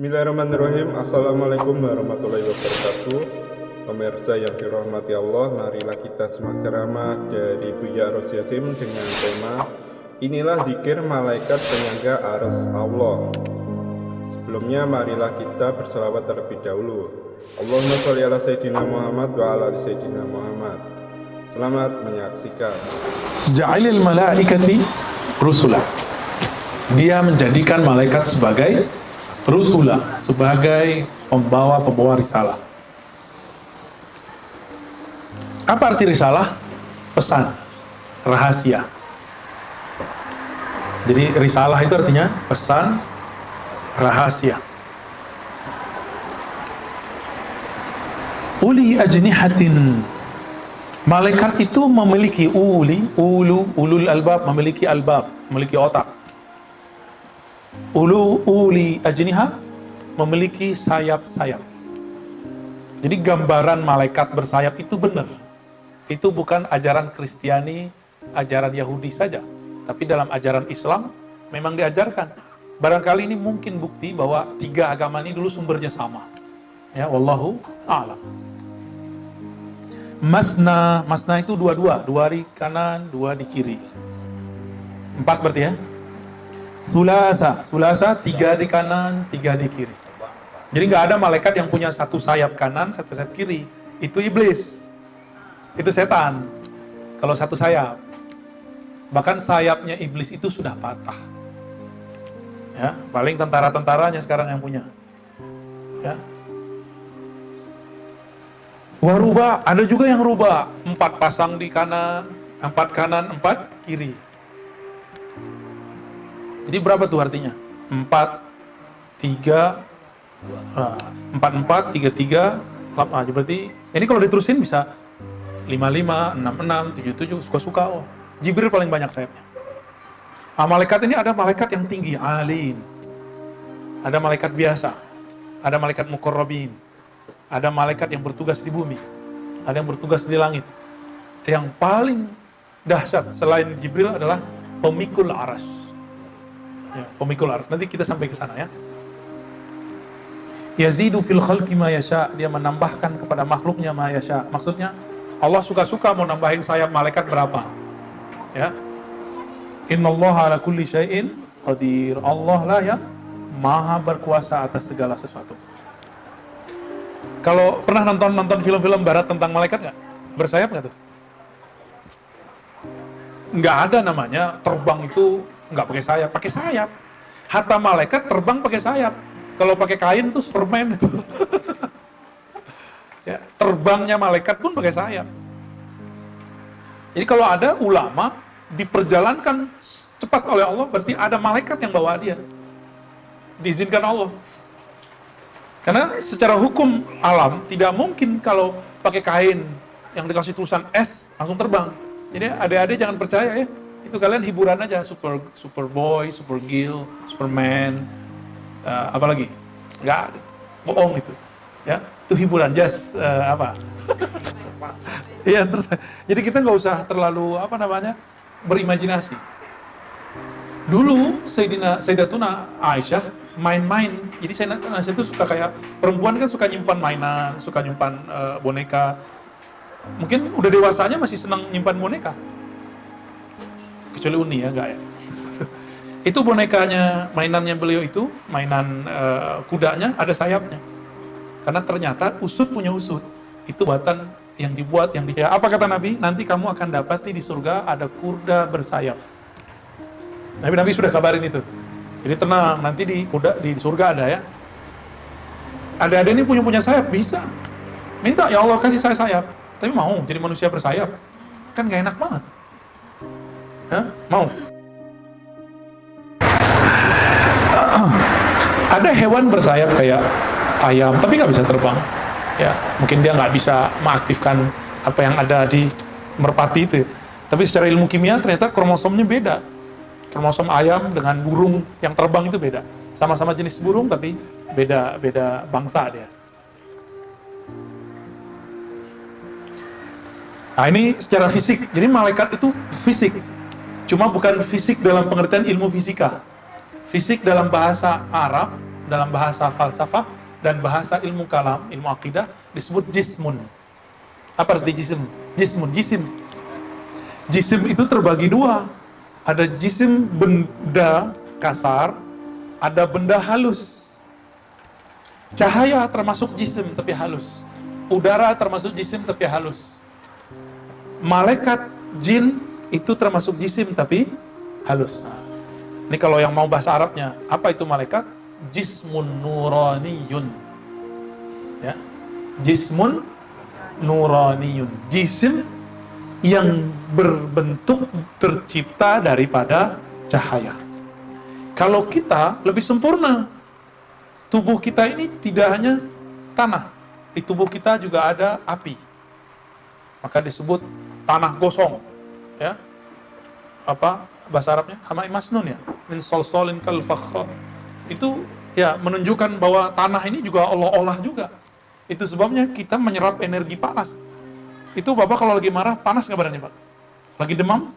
Bismillahirrahmanirrahim. Assalamualaikum warahmatullahi wabarakatuh. Pemirsa yang dirahmati Allah, marilah kita simak ceramah dari Buya Rosyasim dengan tema Inilah Zikir Malaikat Penyangga Arsy Allah. Sebelumnya marilah kita berselawat terlebih dahulu. Allahumma sholli ala Sayyidina Muhammad wa ala ali Sayyidina Muhammad. Selamat menyaksikan. Ja'ilil malaikati rusula. Dia menjadikan malaikat sebagai rusula, sebagai pembawa risalah. Apa arti risalah? Pesan, rahasia. Jadi risalah itu artinya pesan, rahasia. Uli ajnihatin. Malaikat itu memiliki ulul albab, memiliki albab, memiliki otak. Uli ajniha, memiliki sayap-sayap. Jadi gambaran malaikat bersayap itu benar. Itu bukan ajaran Kristiani, ajaran Yahudi saja. Tapi dalam ajaran Islam memang diajarkan. Barangkali ini mungkin bukti bahwa tiga agama ini dulu sumbernya sama. Ya, wallahu a'lam. Masna itu dua di kanan, dua di kiri. 4 berarti ya. Sulasa 3 di kanan, 3 di kiri. Jadi nggak ada malaikat yang punya satu sayap kanan, satu sayap kiri. Itu iblis, itu setan. Kalau satu sayap, bahkan sayapnya iblis itu sudah patah. Ya, paling tentara-tentaranya sekarang yang punya. Ya. Waruba, ada juga yang rubah, 4 pasang di kanan, 4 kanan, 4 kiri. Jadi berapa tuh artinya? 4, 3, 4, 3, 8. Berarti ini kalau diterusin bisa 55, 66, 77, suka-suka. Oh, Jibril paling banyak sayapnya. Malaikat ini ada malaikat yang tinggi, alin. Ada malaikat biasa. Ada malaikat muqarrabin. Ada malaikat yang bertugas di bumi. Ada yang bertugas di langit. Yang paling dahsyat selain Jibril adalah pemikul arsy. Ya, pemikul arsy. Nanti kita sampai ke sana ya. Yazidu fil khalqi ma yasha, dia menambahkan kepada makhluknya ma yasha. Maksudnya Allah suka-suka mau nambahin sayap malaikat berapa. Ya. Innallaha ala kulli syai'in qadir. Allah lah yang maha berkuasa atas segala sesuatu. Kalau pernah nonton film-film barat tentang malaikat nggak? Bersayap nggak tuh? Nggak ada namanya terbang itu nggak pakai sayap, pakai sayap. Hatta malaikat terbang pakai sayap. Kalau pakai kain tuh Superman itu. Ya, terbangnya malaikat pun pakai sayap. Jadi kalau ada ulama diperjalankan cepat oleh Allah, berarti ada malaikat yang bawa dia. Diizinkan Allah. Karena secara hukum alam tidak mungkin kalau pakai kain yang dikasih tulisan S langsung terbang. Jadi adik-adik jangan percaya ya. Itu kalian hiburan aja, Superboy, Supergirl, Superman, apalagi, nggak, bohong itu, ya, itu hiburan, just Iya, jadi kita nggak usah terlalu berimajinasi. Dulu Sayyidatuna Aisyah main-main, jadi Sayyidatuna Aisyah itu suka kayak perempuan kan suka nyimpan mainan, suka nyimpan boneka. Mungkin udah dewasanya masih senang nyimpan boneka. Kecuali Uni ya, enggak ya. Itu bonekanya, mainannya beliau itu, mainan kudanya ada sayapnya. Karena ternyata usut punya usut. Itu buatan yang dibuat, apa kata Nabi? Nanti kamu akan dapati di surga ada kuda bersayap. Nabi sudah kabarin itu. Jadi tenang, nanti di surga ada ya. Ada ini punya sayap, bisa. Minta, ya Allah kasih saya sayap. Tapi mau jadi manusia bersayap. Kan gak enak banget. Hah? Mau? Ada hewan bersayap kayak ayam, tapi nggak bisa terbang. Ya, mungkin dia nggak bisa mengaktifkan apa yang ada di merpati itu. Tapi secara ilmu kimia ternyata kromosomnya beda. Kromosom ayam dengan burung yang terbang itu beda. Sama-sama jenis burung tapi beda bangsa dia. Nah ini secara fisik. Jadi malaikat itu fisik. Cuma bukan fisik dalam pengertian ilmu fisika. Fisik dalam bahasa Arab dalam bahasa falsafah dan bahasa ilmu kalam, ilmu akidah disebut jismun. Apa arti jisim? Jismun, jisim. Jisim itu terbagi dua. Ada jisim benda kasar, ada benda halus. Cahaya termasuk jisim tapi halus. Udara termasuk jisim tapi halus. Malaikat, jin itu termasuk jisim tapi halus. Nah, ini kalau yang mau bahasa Arabnya, apa itu malaikat? Jismun nuraniyun. Ya. Jismun nuraniyun. Jisim yang berbentuk tercipta daripada cahaya. Kalau kita lebih sempurna. Tubuh kita ini tidak hanya tanah. Di tubuh kita juga ada api. Maka disebut tanah gosong. Ya. Apa bahasa Arabnya? Hamai masnun ya. Min solsolin kal fakhar. Itu ya menunjukkan bahwa tanah ini juga Allah olah juga. Itu sebabnya kita menyerap energi panas. Itu Bapak kalau lagi marah, panas nggak badannya Pak? Lagi demam,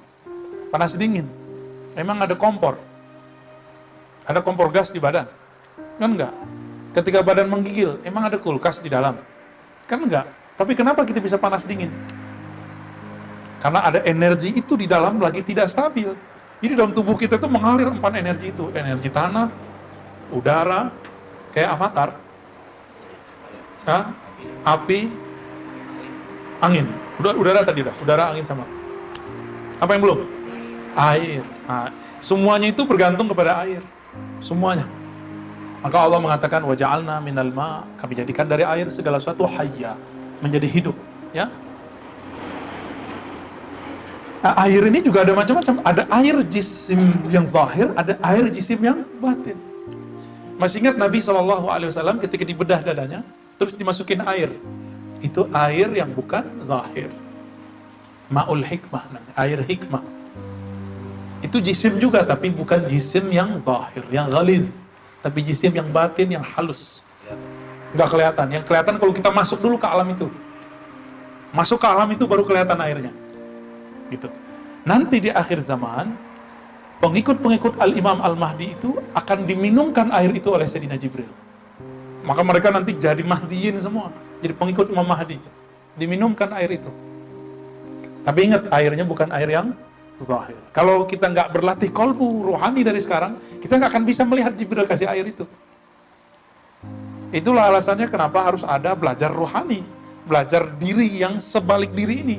panas dingin. Memang ada kompor. Ada kompor gas di badan? Kan enggak. Ketika badan menggigil, emang ada kulkas di dalam? Kan enggak. Tapi kenapa kita bisa panas dingin? Karena ada energi itu di dalam lagi tidak stabil. Jadi dalam tubuh kita itu mengalir 4 energi itu. Energi tanah, udara, kayak avatar. Api, angin, udara tadi udah, udara, angin sama. Apa yang belum? Air. Nah, semuanya itu bergantung kepada air. Semuanya. Maka Allah mengatakan waja'alna minal ma, kami jadikan dari air segala sesuatu hayya, menjadi hidup, ya. Nah, air ini juga ada macam-macam. Ada air jisim yang zahir, ada air jisim yang batin. Masih ingat Nabi SAW ketika dibedah dadanya, terus dimasukin air. Itu air yang bukan zahir. Ma'ul hikmah, air hikmah. Itu jisim juga, tapi bukan jisim yang zahir, yang ghaliz. Tapi jisim yang batin, yang halus. Nggak kelihatan. Yang kelihatan kalau kita masuk dulu ke alam itu. Masuk ke alam itu baru kelihatan airnya. Gitu. Nanti di akhir zaman, pengikut-pengikut Al-Imam Al-Mahdi itu akan diminumkan air itu oleh Sayyidina Jibril. Maka mereka nanti jadi Mahdiyin semua. Jadi pengikut Imam Mahdi. Diminumkan air itu. Tapi ingat, airnya bukan air yang zahir. Kalau kita nggak berlatih kolbu rohani dari sekarang, kita nggak akan bisa melihat Jibril kasih air itu. Itulah alasannya kenapa harus ada belajar rohani. Belajar diri yang sebalik diri ini.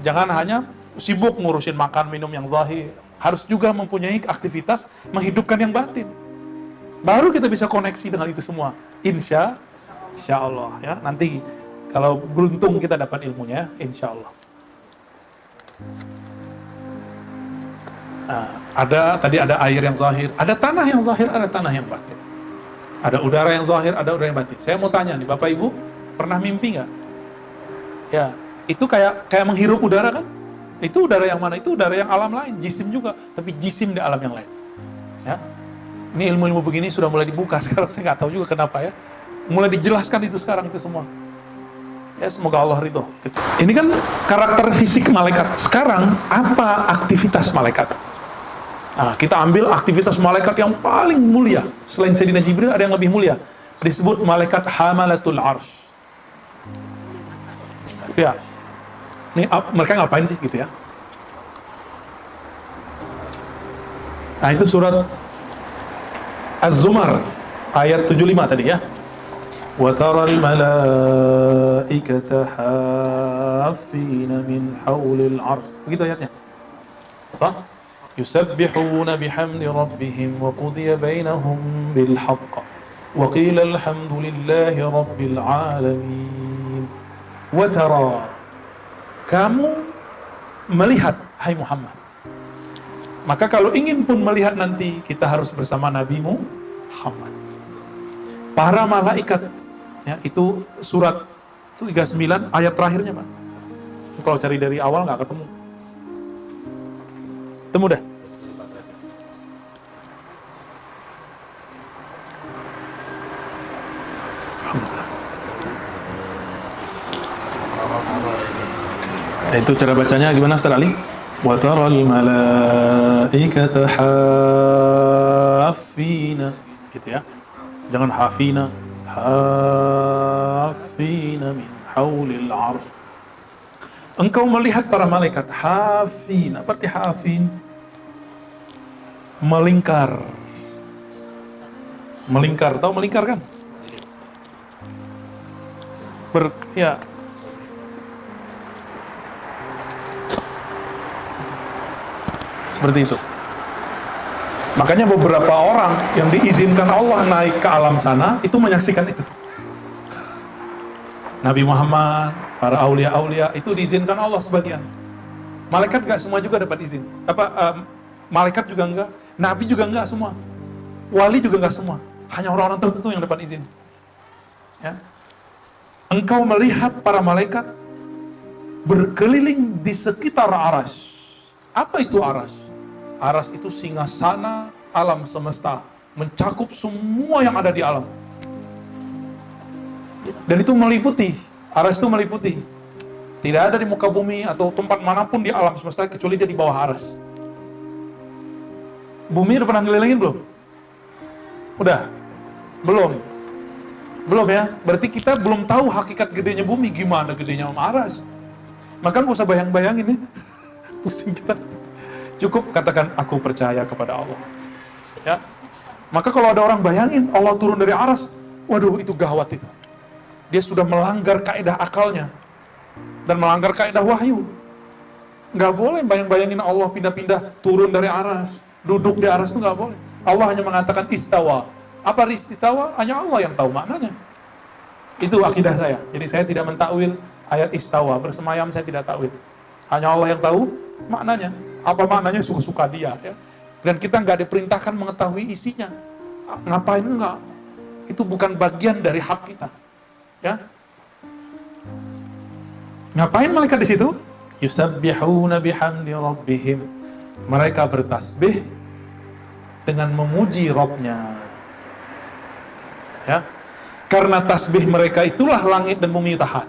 Jangan hanya sibuk ngurusin makan minum yang zahir. Harus juga mempunyai aktivitas menghidupkan yang batin. Baru kita bisa koneksi dengan itu semua. Insya Allah ya. Nanti kalau beruntung kita dapat ilmunya, insya Allah. Nah, tadi ada air yang zahir, ada tanah yang zahir, ada tanah yang batin. Ada udara yang zahir, ada udara yang batin. Saya mau tanya nih, Bapak Ibu, pernah mimpi nggak? Ya, itu kayak menghirup udara kan? Itu udara yang mana? Itu udara yang alam lain, jisim juga, tapi jisim di alam yang lain. Ya. Ini ilmu-ilmu begini sudah mulai dibuka sekarang, saya nggak tahu juga kenapa ya. Mulai dijelaskan itu sekarang itu semua. Ya, semoga Allah ridho. Ini kan karakter fisik malaikat. Sekarang apa aktivitas malaikat? Nah, kita ambil aktivitas malaikat yang paling mulia. Selain Sayyidina Jibril ada yang lebih mulia. Disebut malaikat hamalatul arsy. Ya. Ini mereka ngapain sih gitu ya? Nah, itu surat Az-Zumar ayat 75 tadi ya. Wa taral malaikata haffina min haulil arsy. Begitu ayatnya. Sah? Yusabbihuna bihamdi rabbihim wa qudiya bainahum bil haqq wa qila alhamdulillahi rabbil alamin. Wa tara, kamu melihat, hai Muhammad. Maka kalau ingin pun melihat nanti, kita harus bersama Nabi Muhammad. Para malaikat, ya, itu surat 39 ayat terakhirnya, Pak. Kalau cari dari awal nggak ketemu. Temu dah. Itu cara bacanya gimana, Ustaz Ali? Wa taral malaikata haffina. Gitu. gitu ya. Jangan hafina, hafina min haulil arsh. Engkau melihat para malaikat hafina, berarti hafin melingkar. Melingkar, tahu melingkar kan? Ya. Seperti itu. Makanya beberapa orang yang diizinkan Allah naik ke alam sana itu menyaksikan itu. Nabi Muhammad, para aulia-aulia itu diizinkan Allah sebagian. Malaikat gak semua juga dapat izin. Malaikat juga enggak, Nabi juga enggak semua. Wali juga enggak semua. Hanya orang-orang tertentu yang dapat izin. Ya. Engkau melihat para malaikat berkeliling di sekitar aras. Apa itu aras? Aras itu singgasana alam semesta, mencakup semua yang ada di alam. Dan itu meliputi, aras itu meliputi. Tidak ada di muka bumi atau tempat manapun di alam semesta kecuali dia di bawah aras. Bumi udah pernah ngelilingin belum? Udah? Belum? Belum ya? Berarti kita belum tahu hakikat gedenya bumi, gimana gedenya aras. Maka nggak usah bayang-bayangin ya. Pusing kita. Cukup katakan, aku percaya kepada Allah. Ya. Maka kalau ada orang bayangin, Allah turun dari aras, waduh itu gawat itu. Dia sudah melanggar kaidah akalnya. Dan melanggar kaidah wahyu. Nggak boleh bayang-bayangin Allah pindah-pindah, turun dari aras. Duduk di aras itu nggak boleh. Allah hanya mengatakan istawa. Apa istawa? Hanya Allah yang tahu maknanya. Itu akidah saya. Jadi saya tidak mentakwil ayat istawa. Bersemayam saya tidak takwil. Hanya Allah yang tahu maknanya. Apa maknanya suka-suka dia ya. Dan kita nggak diperintahkan mengetahui isinya. Ngapain enggak? Itu bukan bagian dari hak kita. Ya. Ngapain malaikat di situ? Yusabbihuna bihamdi rabbihim. Mereka bertasbih dengan memuji Rabb-nya. Ya. Karena tasbih mereka itulah langit dan bumi tahan.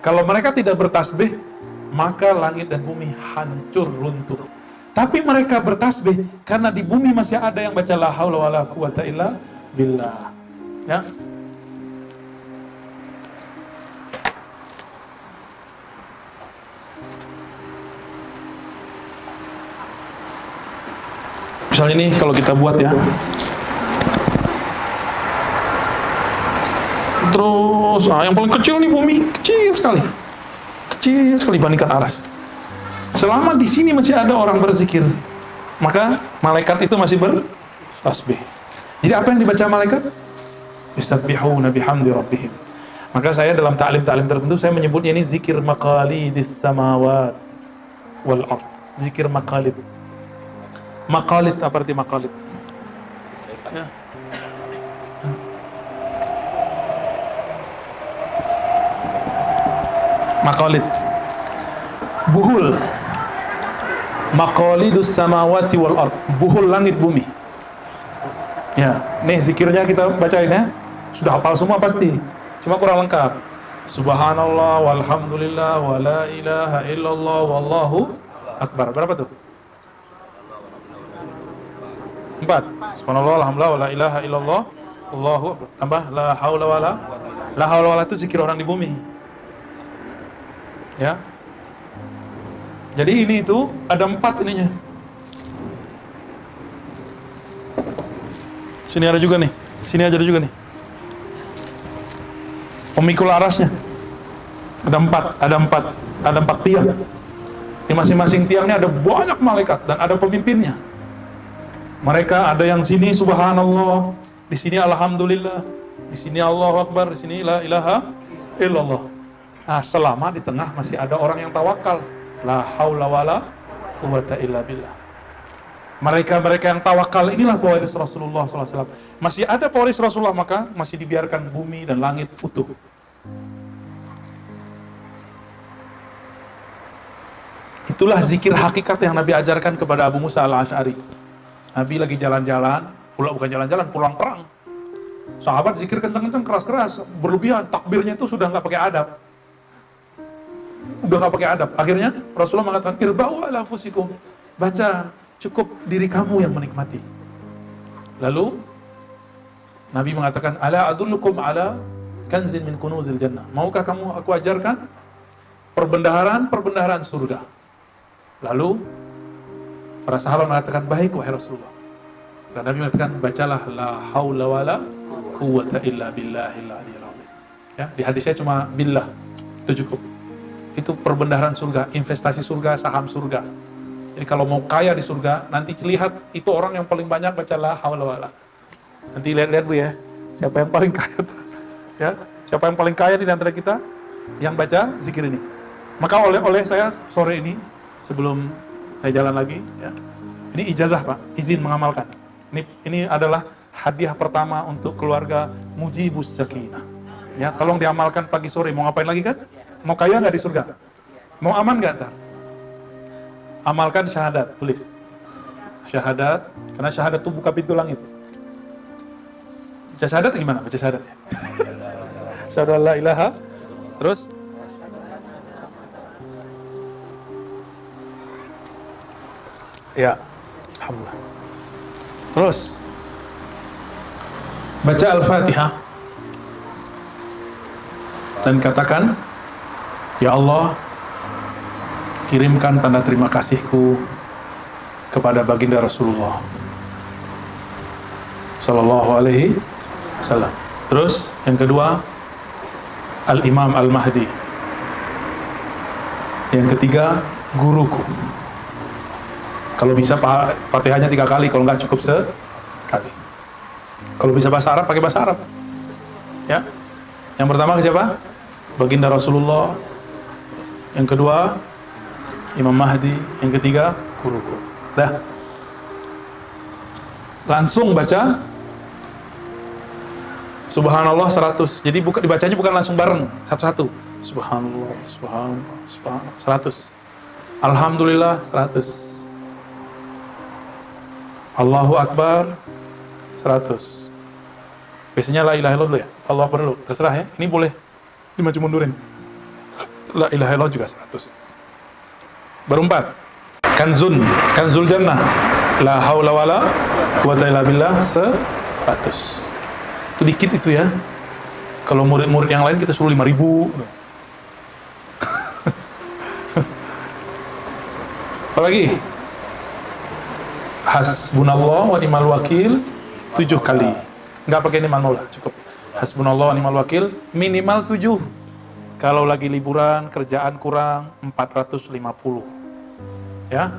Kalau mereka tidak bertasbih, maka langit dan bumi hancur runtuh. Tapi mereka bertasbih karena di bumi masih ada yang baca la haula wala quwata illa billah. Ya. Misalnya ini kalau kita buat ya. Terus yang paling kecil nih bumi, kecil sekali bandingkan aras. Selama di sini masih ada orang berzikir, maka malaikat itu masih bertasbih. Jadi apa yang dibaca malaikat? Yusabbihuna bihamdi rabbihim. Maka saya dalam ta'lim tertentu saya menyebutnya ini zikir maqalidis samawat wal ard. Zikir maqalid. Maqalid apa arti maqalid? Ya. Maqalid. Buhul. Maqalidus samawati wal ard. Buhul langit bumi. Ya, nih zikirnya kita bacain ya. Sudah hafal semua pasti. Cuma kurang lengkap. Subhanallah walhamdulillah wa la ilaha illallah wallahu akbar. Berapa tuh? 4. Subhanallah alhamdulillah wa la ilaha illallah Allahu akbar. Tambah la haula wala. La haula wala itu zikir orang di bumi. Ya. Jadi ini itu ada 4 ininya. Sini ada juga nih. Sini aja ada juga nih. Pemikul arasnya. Ada 4 tiang. Di masing-masing tiangnya ada banyak malaikat dan ada pemimpinnya. Mereka ada yang sini subhanallah, di sini alhamdulillah, di sini Allahu akbar, di sini la ilaha illallah. Nah, selama di tengah masih ada orang yang tawakal, la haula wala quwata illa billah. Mereka yang tawakal inilah pewaris Rasulullah SAW. Masih ada pewaris Rasulullah, maka masih dibiarkan bumi dan langit utuh. Itulah zikir hakikat yang Nabi ajarkan kepada Abu Musa al-Asy'ari. Nabi lagi jalan-jalan, pulang perang. Sahabat zikir kencang-kencang, keras-keras, berlebihan, takbirnya itu sudah nggak pakai adab. Akhirnya Rasulullah mengatakan, irba'u ala anfusikum. Baca, cukup diri kamu yang menikmati. Lalu Nabi mengatakan, ala adullukum ala kanzin min kunuzil jannah. Maukah kamu aku ajarkan perbendaharaan surga? Lalu para sahabat mengatakan, baik wahai Rasulullah. Dan Nabi mengatakan, bacalah la haula wala quwwata illa billahil aliyyil azim. Ya, di hadisnya cuma billah. Itu cukup. Itu perbendaharaan surga, investasi surga, saham surga. Jadi kalau mau kaya di surga, nanti lihat itu orang yang paling banyak baca la haula wala. Nanti lihat-lihat Bu ya, siapa yang paling kaya tuh? Ya, siapa yang paling kaya di antara kita yang baca zikir ini. Maka oleh saya sore ini sebelum saya jalan lagi ya. Ini ijazah Pak, izin mengamalkan. Ini adalah hadiah pertama untuk keluarga Mujibus Sakinah. Ya, tolong diamalkan pagi sore. Mau ngapain lagi kan? Mau kaya nggak di surga? Mau aman nggak ntar? Amalkan syahadat, tulis syahadat, karena syahadat itu buka pintu langit. Baca syahadat gimana? Baca syahadat ya. Asyhadu an la ilaha. Terus ya, alhamdulillah. Terus baca Al-Fatihah dan katakan, ya Allah, kirimkan tanda terima kasihku kepada baginda Rasulullah sallallahu alaihi wasallam. Terus yang kedua, Al-Imam Al-Mahdi. Yang ketiga, guruku. Kalau bisa Fatihahnya 3 kali, kalau nggak cukup sekali. Kalau bisa bahasa Arab, pakai bahasa Arab. Ya. Yang pertama ke siapa? Baginda Rasulullah. Yang kedua, Imam Mahdi. Yang ketiga, guruku. Dah. Langsung baca Subhanallah 100. Jadi dibacanya bukan langsung bareng, satu-satu. Subhanallah, subhanallah, subhanallah, 100. Alhamdulillah 100. Allahu Akbar 100. Biasanya la ilaha illallah ya. Allah Akbar dulu, terserah ya. Ini boleh dimaju mundurin. La ilaha illallah juga 100. Baru 4. Kanzul jannah. La haula wala quwwata illa billah 100. Itu dikit itu ya. Kalau murid-murid yang lain kita suruh 5.000. Apalagi? Hasbunallah wa ni'mal wakil 7 kali. Enggak pakai ni'mal maula, cukup. Hasbunallah wa ni'mal wakil minimal 7. Kalau lagi liburan, kerjaan kurang 450. Ya.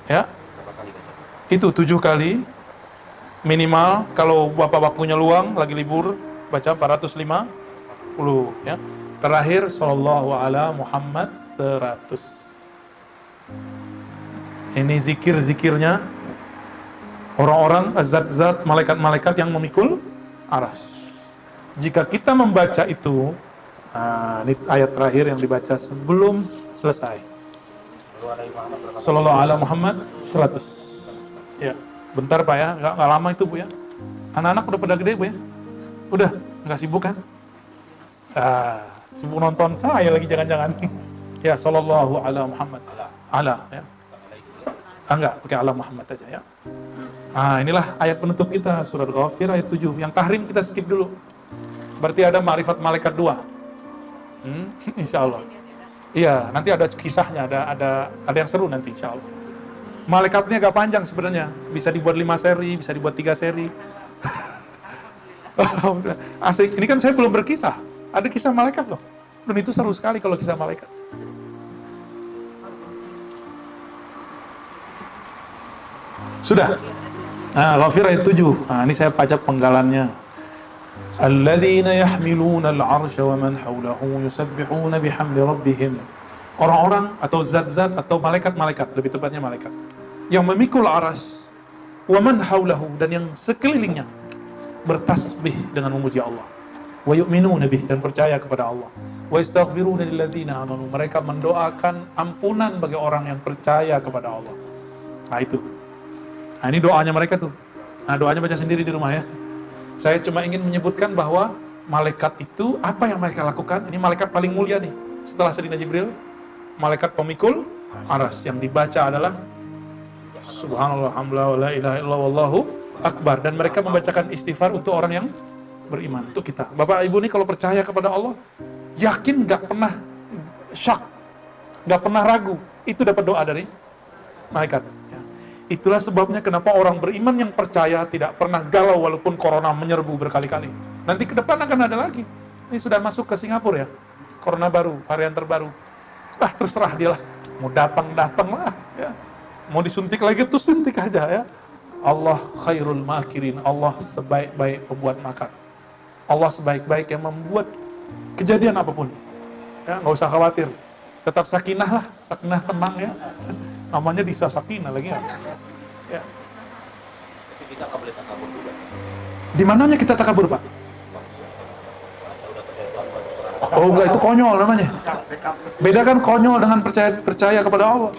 Ya. Itu 7 kali. Minimal kalau Bapak waktunya luang lagi libur baca 450 ya. Terakhir sallallahu ala Muhammad 100. Ini zikir-zikirnya orang-orang zat-zat malaikat-malaikat yang memikul arsy. Jika kita membaca itu, nah, ini ayat terakhir yang dibaca sebelum selesai. Sallallahu ala Muhammad 100. Ya. Bentar Pak ya, nggak lama itu Bu ya. Anak-anak udah pada gede Bu ya. Udah, nggak sibuk kan? Sibuk nonton saya lagi jangan-jangan. Ya, sallallahu ala Muhammad. Ala ya. Enggak, pakai ala Muhammad aja ya. Inilah ayat penutup kita, surat Ghafir ayat 7. Yang tahrim kita skip dulu. Berarti ada ma'rifat malaikat 2. Insya Allah. Iya, nanti ada kisahnya, ada yang seru nanti insya Allah. Malaikatnya agak panjang sebenarnya, bisa dibuat 5 seri, bisa dibuat 3 seri. Asik, ini kan saya belum berkisah, ada kisah malaikat loh, dan itu seru sekali kalau kisah malaikat. Sudah. Ghafir ayat 7. Ini saya pajak penggalannya. Alladzina yahmiluna al-'arsya wa man hawlahu yusabbihuna bihamdi rabbihim. Orang-orang atau zat-zat atau malaikat-malaikat, lebih tepatnya malaikat yang memikul arsy, wa man haulahu, dan yang sekelilingnya bertasbih dengan memuji Allah, wa yu'minuna bih, dan percaya kepada Allah, wa yastaghfiruna lilladzina amanu, mereka mendoakan ampunan bagi orang yang percaya kepada Allah. Itu. Ini doanya mereka tuh. Doanya baca sendiri di rumah ya. Saya cuma ingin menyebutkan bahwa malaikat itu apa yang mereka lakukan. Ini malaikat paling mulia nih setelah Sayyidina Jibril. Malaikat pemikul arsy, yang dibaca adalah Subhanallah, alhamdulillah, la ilaha illallah, wallahu Akbar, dan mereka membacakan istighfar untuk orang yang beriman, untuk kita. Bapak Ibu nih kalau percaya kepada Allah, yakin, nggak pernah syak, nggak pernah ragu, itu dapat doa dari malaikat. Ya. Itulah sebabnya kenapa orang beriman yang percaya tidak pernah galau walaupun corona menyerbu berkali-kali. Nanti ke depan akan ada lagi. Ini sudah masuk ke Singapura ya, corona baru, varian terbaru. Terserah dia lah, mau datang lah, ya. Mau disuntik lagi tuh suntik aja ya. Allah khairul makirin, Allah sebaik-baik pembuat makar. Allah sebaik-baik yang membuat kejadian apapun. Ya, nggak usah khawatir. Tetap sakinah lah, sakinah tenang ya. Namanya Disa Sakinah lagi ya. Ya. Tapi kita nggak boleh takabur juga. Di mananya kita takabur, Pak? Oh enggak, itu konyol namanya. Beda kan konyol dengan percaya kepada Allah.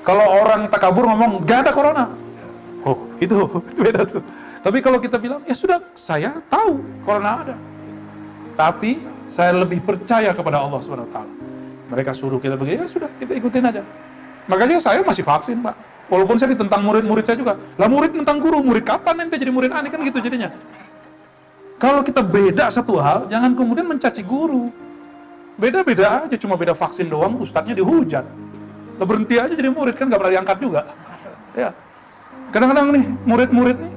Kalau orang takabur ngomong, gak ada corona. Oh, itu beda tuh. Tapi kalau kita bilang, ya sudah, saya tahu corona ada. Tapi saya lebih percaya kepada Allah SWT. Mereka suruh kita begini, ya sudah, kita ikutin aja. Makanya saya masih vaksin, Pak. Walaupun saya ditentang murid-murid saya juga. Lah murid tentang guru, murid kapan ente jadi murid aneh, kan gitu jadinya. Kalau kita beda satu hal, jangan kemudian mencaci guru. Beda-beda aja, cuma beda vaksin doang, ustadznya dihujat. Lah berhenti aja jadi murid, kan nggak pernah diangkat juga. Ya. Kadang-kadang nih, murid-murid nih,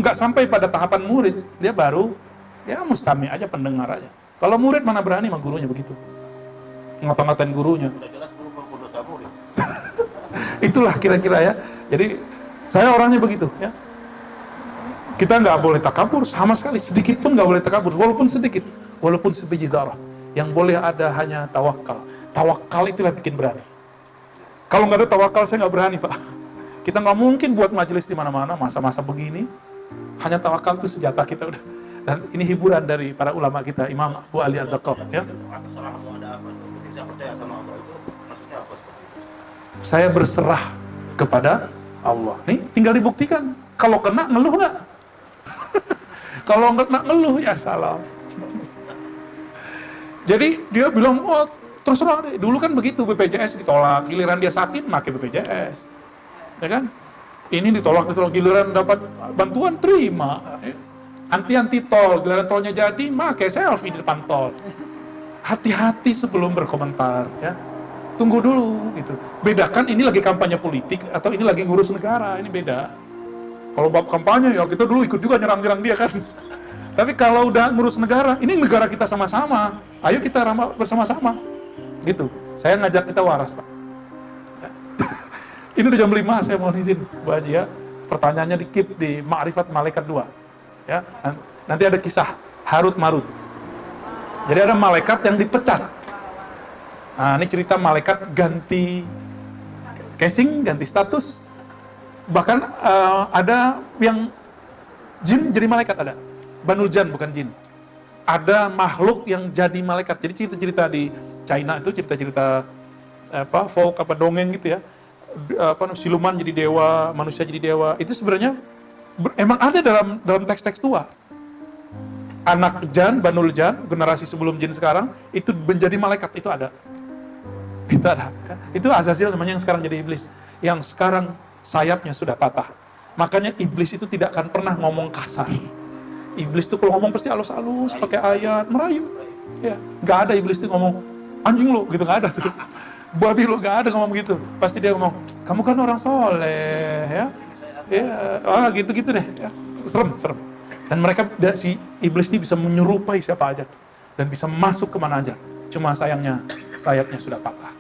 nggak sampai pada tahapan murid, dia baru, ya mustami aja, pendengar aja. Kalau murid mana berani sama gurunya begitu. Ngata-ngatain gurunya. Udah jelas guru berdosa murid. Itulah kira-kira ya. Jadi, saya orangnya begitu ya. Kita nggak boleh takabur sama sekali, sedikit pun nggak boleh takabur, walaupun sedikit, walaupun sebiji zarah. Yang boleh ada hanya tawakal. Tawakal itulah bikin berani. Kalau nggak ada tawakal, saya nggak berani, Pak. Kita nggak mungkin buat majelis di mana-mana masa-masa begini. Hanya tawakal itu senjata kita udah. Dan ini hiburan dari para ulama kita, Imam Abu Ali Al-Daqqaq. Ya. Terserah mau ada apa, penting saya percaya sama Allah itu maksudnya apa seperti itu? Saya berserah kepada Allah. Nih, tinggal dibuktikan. Kalau kena, ngeluh nggak? Kalau nggak ngeluh, ya salam. Jadi dia bilang, oh terserah deh. Dulu kan begitu, BPJS ditolak. Giliran dia sakit, pakai BPJS. Ya kan? Ini ditolak, giliran dapat bantuan, terima. Anti-anti tol, giliran tolnya jadi, pakai selfie di depan tol. Hati-hati sebelum berkomentar. Ya. Tunggu dulu, gitu. Bedakan ini lagi kampanye politik, atau ini lagi ngurus negara, ini beda. Kalau bab kampanye, ya kita dulu ikut juga nyerang-nyerang dia kan. Tapi kalau udah ngurus negara, ini negara kita sama-sama. Ayo kita ramal bersama-sama. Gitu. Saya ngajak kita waras, Pak. Ya. Ini udah jam 5, saya mohon izin, Bu Haji ya. Pertanyaannya di-keep di Ma'rifat Malaikat 2. Ya. Nanti ada kisah Harut Marut. Jadi ada malaikat yang dipecat. Nah, ini cerita malaikat ganti casing, ganti status. Bahkan ada yang jin jadi malaikat ada. Banul Jan bukan jin. Ada makhluk yang jadi malaikat. Jadi cerita-cerita di China itu cerita-cerita folk dongeng gitu ya. Siluman jadi dewa, manusia jadi dewa. Itu sebenarnya emang ada dalam teks-teks tua. Anak Jan, Banul Jan, generasi sebelum jin sekarang itu menjadi malaikat, itu ada. Itu ada. Itu Azazil namanya yang sekarang jadi iblis. Yang sekarang sayapnya sudah patah. Makanya iblis itu tidak akan pernah ngomong kasar. Iblis itu kalau ngomong pasti halus-halus, pakai ayat, merayu. Ya, nggak ada iblis itu ngomong anjing lo, gitu nggak ada tuh. Babi lo, nggak ada ngomong gitu. Pasti dia ngomong, kamu kan orang soleh, ya. Ya, gitu-gitu deh. Ya. Serem. Dan mereka, si iblis ini bisa menyerupai siapa aja dan bisa masuk kemana aja. Cuma sayangnya sayapnya sudah patah.